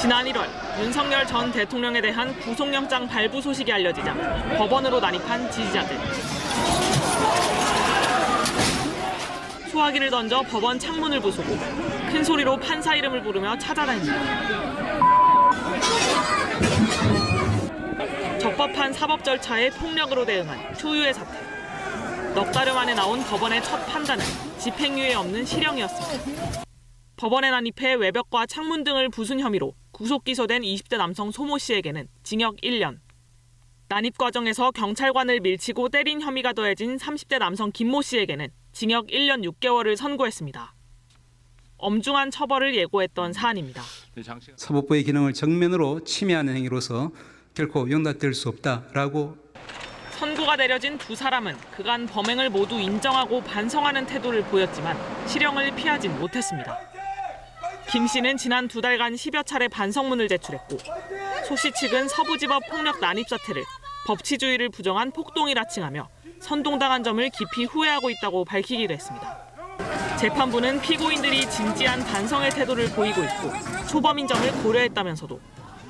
지난 1월 윤석열 전 대통령에 대한 구속영장 발부 소식이 알려지자 법원으로 난입한 지지자들. 소화기를 던져 법원 창문을 부수고 큰 소리로 판사 이름을 부르며 찾아다닙니다. 적법한 사법 절차에 폭력으로 대응한 초유의 사태. 넉 달여 만에 나온 법원의 첫 판단은 집행유예 없는 실형이었습니다. 법원에 난입해 외벽과 창문 등을 부순 혐의로 구속 기소된 20대 남성 소모 씨에게는 징역 1년. 난입 과정에서 경찰관을 밀치고 때린 혐의가 더해진 30대 남성 김모 씨에게는 징역 1년 6개월을 선고했습니다. 엄중한 처벌을 예고했던 사안입니다. 사법부의 기능을 정면으로 침해하는 행위로서 결코 용납될 수 없다라고. 선고가 내려진 두 사람은 그간 범행을 모두 인정하고 반성하는 태도를 보였지만 실형을 피하진 못했습니다. 김 씨는 지난 2달간 10여 차례 반성문을 제출했고 소 씨 측은 서부지법 폭력 난입 사태를 법치주의를 부정한 폭동이라 칭하며 선동당한 점을 깊이 후회하고 있다고 밝히기도 했습니다. 재판부는 피고인들이 진지한 반성의 태도를 보이고 있고 초범인 점을 고려했다면서도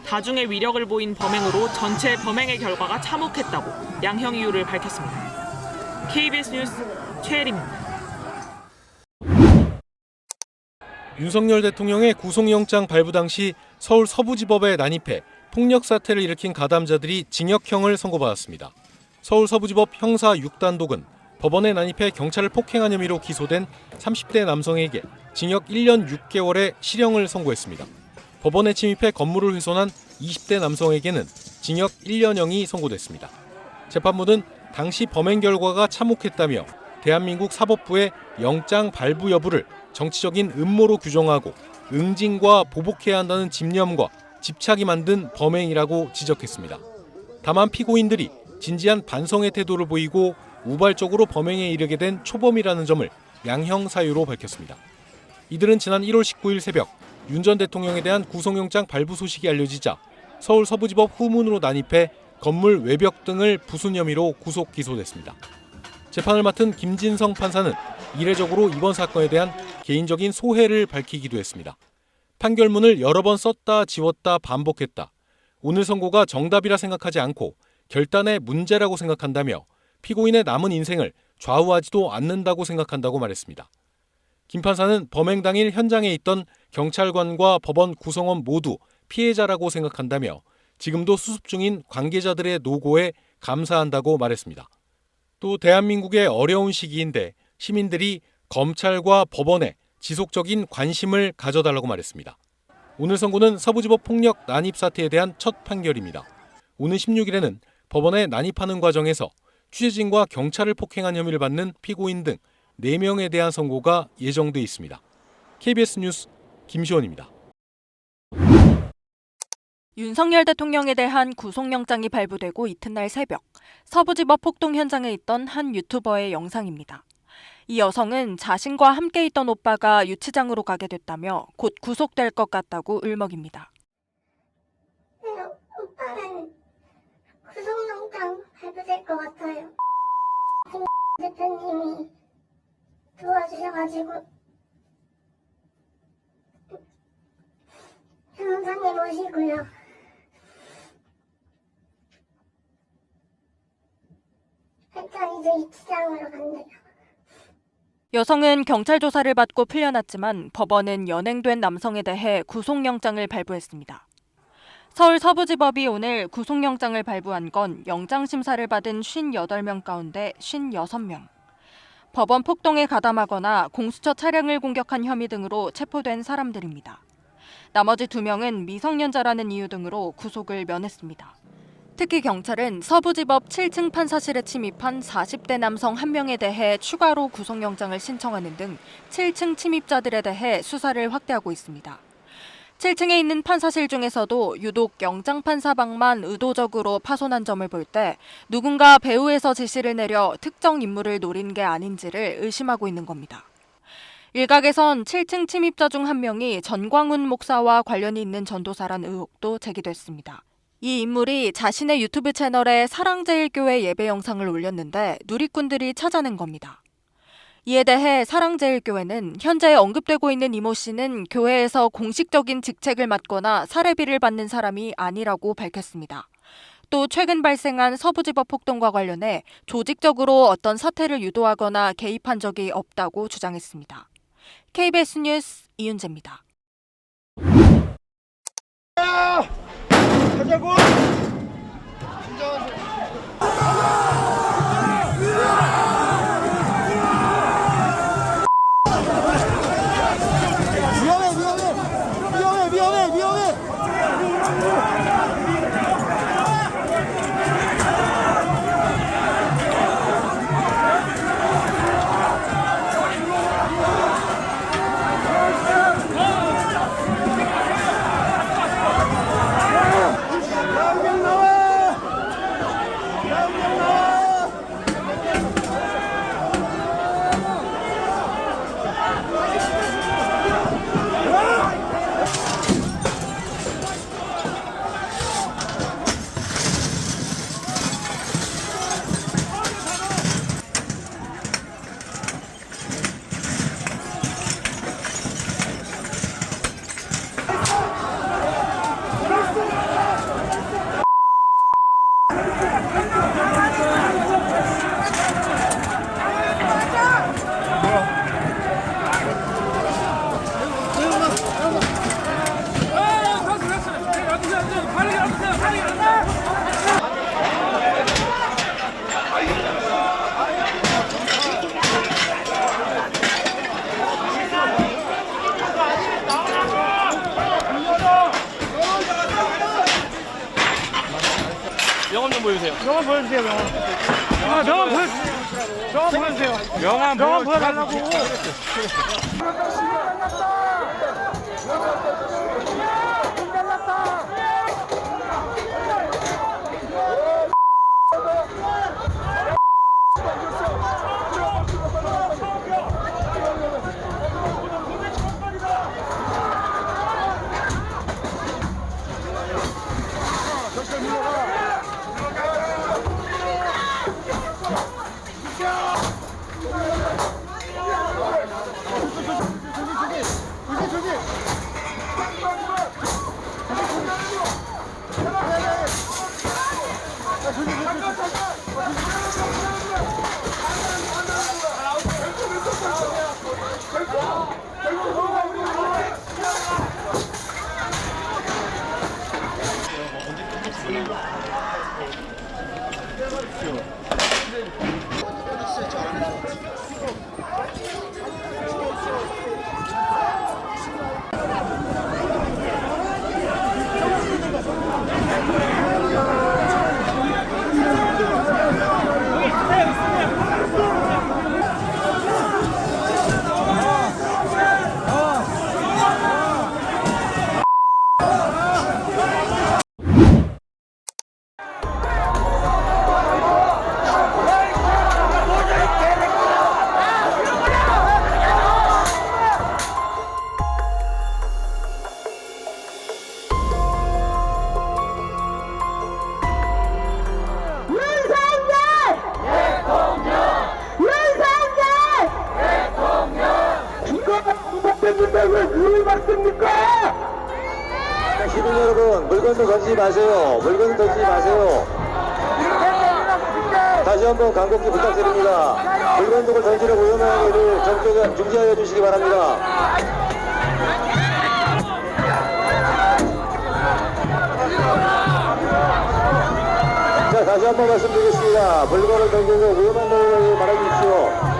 다중의 위력을 보인 범행으로 전체 범행의 결과가 참혹했다고 양형 이유를 밝혔습니다. KBS 뉴스 최혜림입니다. 윤석열 대통령의 구속영장 발부 당시 서울 서부지법에 난입해 폭력 사태를 일으킨 가담자들이 징역형을 선고받았습니다. 서울 서부지법 형사 6단독은 법원에 난입해 경찰을 폭행한 혐의로 기소된 30대 남성에게 징역 1년 6개월의 실형을 선고했습니다. 법원에 침입해 건물을 훼손한 20대 남성에게는 징역 1년형이 선고됐습니다. 재판부는 당시 범행 결과가 참혹했다며 대한민국 사법부의 영장 발부 여부를 정치적인 음모로 규정하고 응징과 보복해야 한다는 집념과 집착이 만든 범행이라고 지적했습니다. 다만 피고인들이 진지한 반성의 태도를 보이고 우발적으로 범행에 이르게 된 초범이라는 점을 양형 사유로 밝혔습니다. 이들은 지난 1월 19일 새벽 윤 전 대통령에 대한 구속영장 발부 소식이 알려지자 서울 서부지법 후문으로 난입해 건물 외벽 등을 부순 혐의로 구속 기소됐습니다. 재판을 맡은 김진성 판사는 이례적으로 이번 사건에 대한 개인적인 소회를 밝히기도 했습니다. 판결문을 여러 번 썼다 지웠다 반복했다. 오늘 선고가 정답이라 생각하지 않고 결단의 문제라고 생각한다며 피고인의 남은 인생을 좌우하지도 않는다고 생각한다고 말했습니다. 김 판사는 범행 당일 현장에 있던 경찰관과 법원 구성원 모두 피해자라고 생각한다며 지금도 수습 중인 관계자들의 노고에 감사한다고 말했습니다. 또 대한민국의 어려운 시기인데 시민들이 검찰과 법원에 지속적인 관심을 가져달라고 말했습니다. 오늘 선고는 서부지법 폭력 난입 사태에 대한 첫 판결입니다. 오는 16일에는 법원에 난입하는 과정에서 취재진과 경찰을 폭행한 혐의를 받는 피고인 등 4명에 대한 선고가 예정돼 있습니다. KBS 뉴스 김시원입니다. 윤석열 대통령에 대한 구속영장이 발부되고 이튿날 새벽 서부지법 폭동 현장에 있던 한 유튜버의 영상입니다. 이 여성은 자신과 함께 있던 오빠가 유치장으로 가게 됐다며 곧 구속될 것 같다고 울먹입니다. 오빠는 구속영장 발부될 것 같아요. 김 대표님이 도와주셔가지고 변호사님 오시고요. 일단 이제 유치장으로 간대요. 여성은 경찰 조사를 받고 풀려났지만 법원은 연행된 남성에 대해 구속영장을 발부했습니다. 서울 서부지법이 오늘 구속영장을 발부한 건 영장심사를 받은 58명 가운데 56명. 법원 폭동에 가담하거나 공수처 차량을 공격한 혐의 등으로 체포된 사람들입니다. 나머지 2명은 미성년자라는 이유 등으로 구속을 면했습니다. 특히 경찰은 서부지법 7층 판사실에 침입한 40대 남성 1명에 대해 추가로 구속영장을 신청하는 등 7층 침입자들에 대해 수사를 확대하고 있습니다. 7층에 있는 판사실 중에서도 유독 영장판사 방만 의도적으로 파손한 점을 볼 때 누군가 배후에서 지시를 내려 특정 인물을 노린 게 아닌지를 의심하고 있는 겁니다. 일각에선 7층 침입자 중 1명이 전광훈 목사와 관련이 있는 전도사란 의혹도 제기됐습니다. 이 인물이 자신의 유튜브 채널에 사랑제일교회 예배 영상을 올렸는데 누리꾼들이 찾아낸 겁니다. 이에 대해 사랑제일교회는 현재 언급되고 있는 이모 씨는 교회에서 공식적인 직책을 맡거나 사례비를 받는 사람이 아니라고 밝혔습니다. 또 최근 발생한 서부지법 폭동과 관련해 조직적으로 어떤 사태를 유도하거나 개입한 적이 없다고 주장했습니다. KBS 뉴스 이윤재입니다. 가자고! 위험해! 명함 좀 보여주세요. 명함 보여주세요. 명함 보여달라고. 시민 여러분, 물건도 던지지 마세요. 물건도 던지지 마세요. 다시 한번 간곡히 부탁드립니다. 물건 등을 던지려고 위험한 일을 적극 중지하여 주시기 바랍니다. 자, 다시 한번 말씀드리겠습니다. 물건을 던지고 위험한 일을 말해주십시오.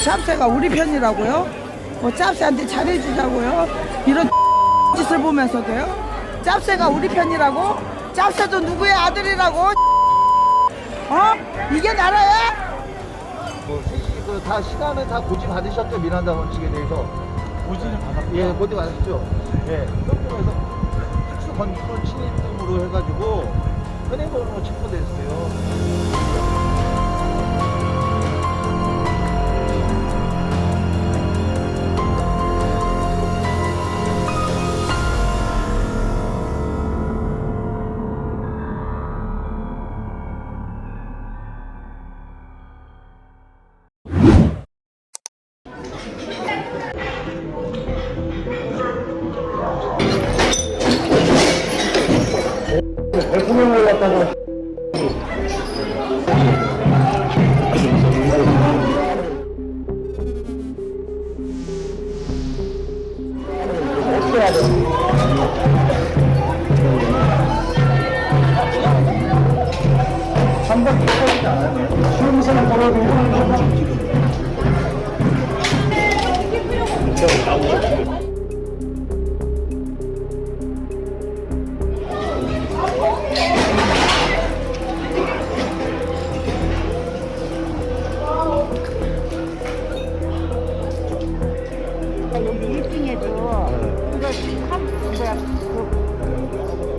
짭새가 우리 편이라고요? 뭐 짭새한테 잘해주자고요? 이런 짓을 보면서도요? 짭새가 우리 편이라고? 짭새도 누구의 아들이라고? 이게 나라야? 다 시간은 다 고지 받으셨죠? 민한다 원칙에 대해서. 고지는 받았죠? 예, 고지 받으셨죠? 예. 그래서 특수 건축물 침입 등으로 해가지고 현행범으로 체포됐어요. 여기 1층에도 그거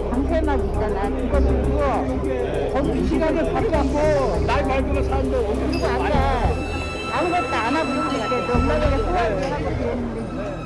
방패막 있잖아. 그거 들고 거기 시간에 받지 않고 날 말고는 사는데 어디로 앉아. 아무것도 안 하고 있는데 농락에서 소화를 하고 그랬는데